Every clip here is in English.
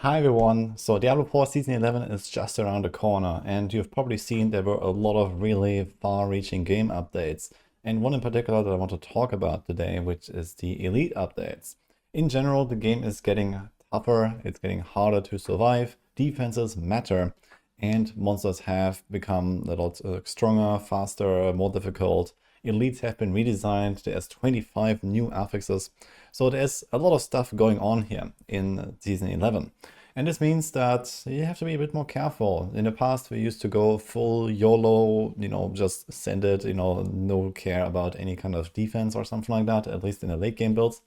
Hi everyone, so Diablo 4 Season 11 is just around the corner, and you've probably seen there were a lot of really far-reaching game updates, and one in particular that I want to talk about today, which is the Elite updates. In general, the game is getting tougher, it's getting harder to survive, defenses matter, and monsters have become a lot stronger, faster, more difficult. Elites have been redesigned, there's 25 new affixes, so there's a lot of stuff going on here in Season 11. And this means that you have to be a bit more careful. In the past, we used to go full YOLO, just send it, no care about any kind of defense or something like that, at least in the late game builds.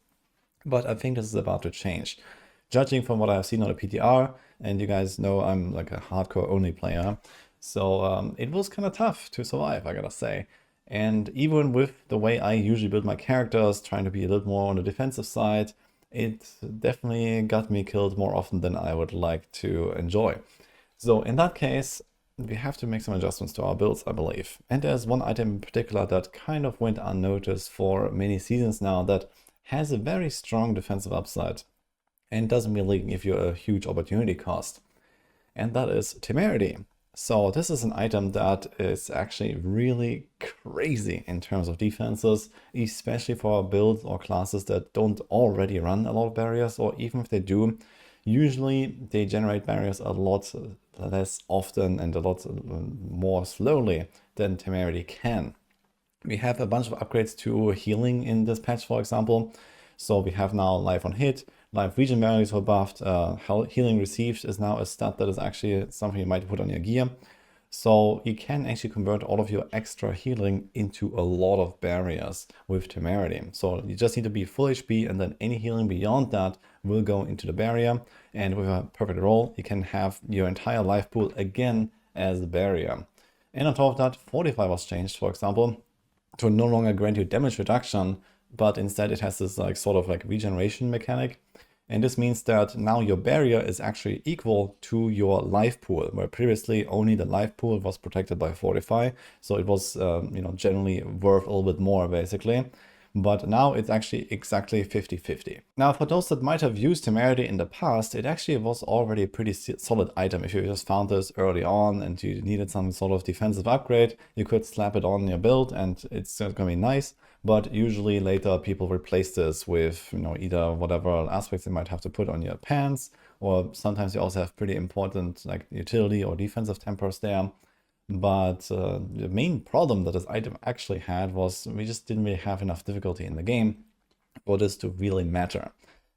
But I think this is about to change. Judging from what I've seen on the PTR, and you guys know I'm like a hardcore only player, so it was kind of tough to survive, I gotta say. And even with the way I usually build my characters, trying to be a little more on the defensive side, it definitely got me killed more often than I would like to enjoy. So in that case, we have to make some adjustments to our builds, I believe. And there's one item in particular that kind of went unnoticed for many seasons now that has a very strong defensive upside and doesn't really give you a huge opportunity cost. And that is temerity. So this is an item that is actually really crazy in terms of defenses, especially for builds or classes that don't already run a lot of barriers, or even if they do, usually they generate barriers a lot less often and a lot more slowly than temerity can. We have a bunch of upgrades to healing in this patch, for example. So we have now life on hit, life regen values were buffed, healing received is now a stat that is actually something you might put on your gear. So you can actually convert all of your extra healing into a lot of barriers with temerity. So you just need to be full HP, and then any healing beyond that will go into the barrier. And with a perfect roll, you can have your entire life pool again as the barrier. And on top of that, Fortify was changed, for example, to no longer grant you damage reduction, but instead it has this sort of regeneration mechanic. And this means that now your barrier is actually equal to your life pool, where previously only the life pool was protected by Fortify. So it was, generally worth a little bit more, basically. But now it's actually exactly 50-50. Now, for those that might have used temerity in the past, it actually was already a pretty solid item. If you just found this early on and you needed some sort of defensive upgrade, you could slap it on your build and it's going to be nice. But usually later people replace this with, either whatever aspects they might have to put on your pants, or sometimes you also have pretty important utility or defensive tempers there. But the main problem that this item actually had was we just didn't really have enough difficulty in the game for this to really matter.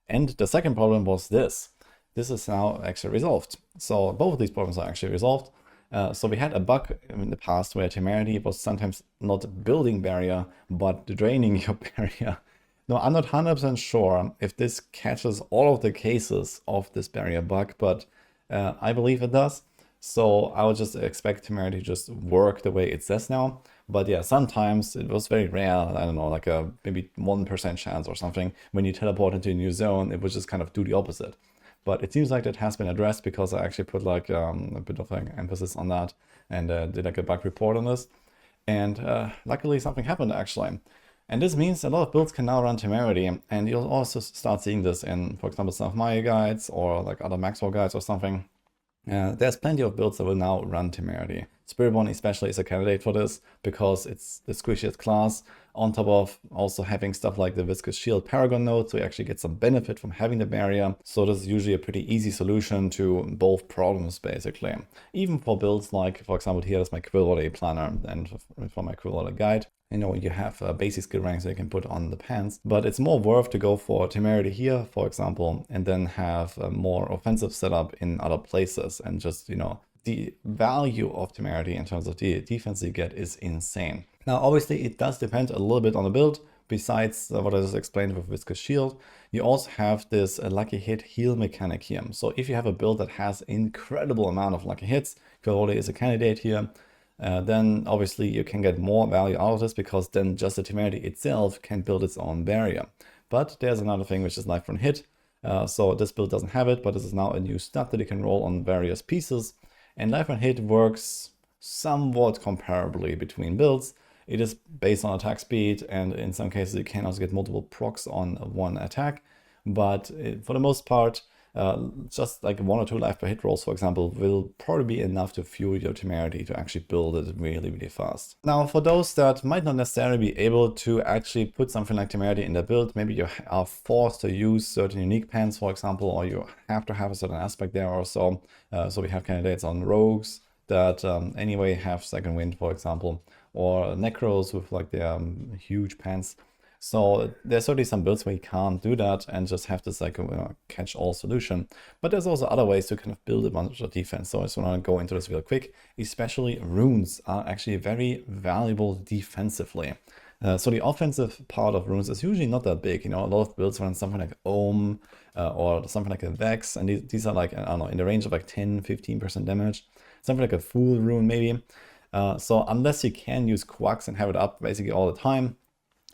And the second problem was this. This is now actually resolved. So both of these problems are actually resolved. So we had a bug in the past where temerity was sometimes not building barrier, but draining your barrier. Now, I'm not 100% sure if this catches all of the cases of this barrier bug, but I believe it does. So I would just expect temerity to just work the way it says now. But yeah, sometimes it was very rare, I don't know, like a maybe 1% chance or something. When you teleport into a new zone, it would just kind of do the opposite. But it seems like that has been addressed because I actually put a bit of emphasis on that and did a bug report on this. And luckily something happened actually. And this means a lot of builds can now run temerity, and you'll also start seeing this in, for example, some of my guides or other Maxwell guides or something. There's plenty of builds that will now run temerity. Spiritborn especially is a candidate for this because it's the squishiest class, on top of also having stuff like the Viscous Shield Paragon node, so you actually get some benefit from having the barrier. So this is usually a pretty easy solution to both problems, basically. Even for builds like, for example, here is my Quill Volley planner, and for my Quill Volley guide, you have basic skill ranks that you can put on the pants, but it's more worth to go for temerity here, for example, and then have a more offensive setup in other places. And just, the value of temerity in terms of the defense you get is insane. Now, obviously, it does depend a little bit on the build. Besides what I just explained with Viscous Shield, you also have this lucky hit heal mechanic here. So if you have a build that has incredible amount of lucky hits, Quill Volley is a candidate here. Then obviously you can get more value out of this because then just the temerity itself can build its own barrier. But there's another thing, which is life on hit. So this build doesn't have it, but this is now a new stat that you can roll on various pieces. And life on hit works somewhat comparably between builds. It is based on attack speed, and in some cases you can also get multiple procs on one attack. But for the most part, just like 1 or 2 life per hit rolls, for example, will probably be enough to fuel your temerity to actually build it really, really fast. Now, for those that might not necessarily be able to actually put something like temerity in their build, maybe you are forced to use certain unique pens, for example, or you have to have a certain aspect there or so. So we have candidates on rogues that anyway have second wind, for example, or necros with like their huge pens. So there's certainly some builds where you can't do that and just have this like catch-all solution. But there's also other ways to kind of build a bunch of defense. So I just want to go into this real quick. Especially runes are actually very valuable defensively. So the offensive part of runes is usually not that big. You know, a lot of builds run something like Ohm or something like a Vex, and these are like, I don't know, in the range of like 10-15% damage. Something like a Fool rune maybe. So unless you can use Quacks and have it up basically all the time,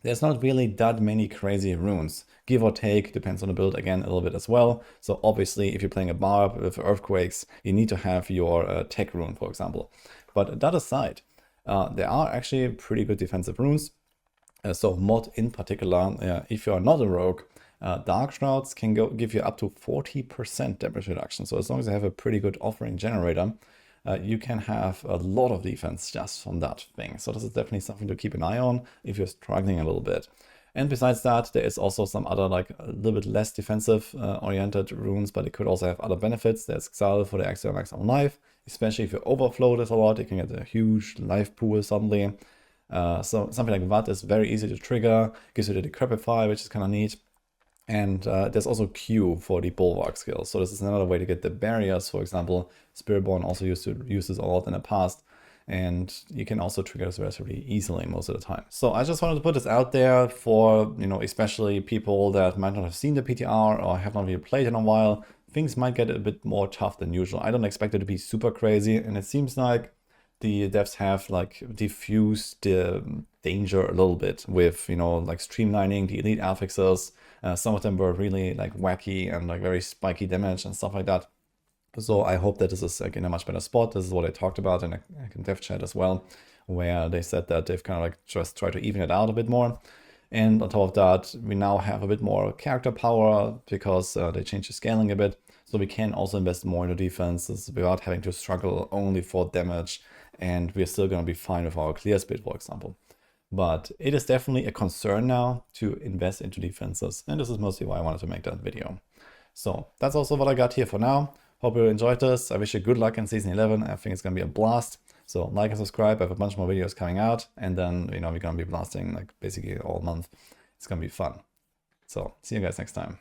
there's not really that many crazy runes. Give or take, depends on the build again a little bit as well. So obviously if you're playing a barb with earthquakes, you need to have your tech rune, for example. But that aside, there are actually pretty good defensive runes. So mod in particular, if you are not a rogue, Dark Shrouds can give you up to 40% damage reduction. So as long as you have a pretty good offering generator, you can have a lot of defense just from that thing. So this is definitely something to keep an eye on if you're struggling a little bit. And besides that, there is also some other like a little bit less defensive oriented runes, but it could also have other benefits. There's Exile for the extra max on life, especially if you overflow this a lot, you can get a huge life pool suddenly. So something like that is very easy to trigger, gives you the Decrepify, which is kind of neat. And there's also Q for the Bulwark skill. So this is another way to get the barriers. For example, Spiritborn also used to use this a lot in the past. And you can also trigger this relatively easily most of the time. So I just wanted to put this out there for, you know, especially people that might not have seen the PTR or have not really played in a while. Things might get a bit more tough than usual. I don't expect it to be super crazy. And it seems like the devs have like diffused the danger a little bit with, you know, like streamlining the elite affixes. Some of them were really like wacky and like very spiky damage and stuff like that. So I hope that this is like in a much better spot. This is what I talked about in a dev chat as well, where they said that they've kind of like just tried to even it out a bit more. And on top of that, we now have a bit more character power because they changed the scaling a bit. So we can also invest more into defenses without having to struggle only for damage. And we're still going to be fine with our clear speed, for example. But it is definitely a concern now to invest into defenses. And this is mostly why I wanted to make that video. So that's also what I got here for now. Hope you enjoyed this. I wish you good luck in Season 11. I think it's going to be a blast. So like and subscribe. I have a bunch more videos coming out. And then, you know, we're going to be blasting like basically all month. It's going to be fun. So see you guys next time.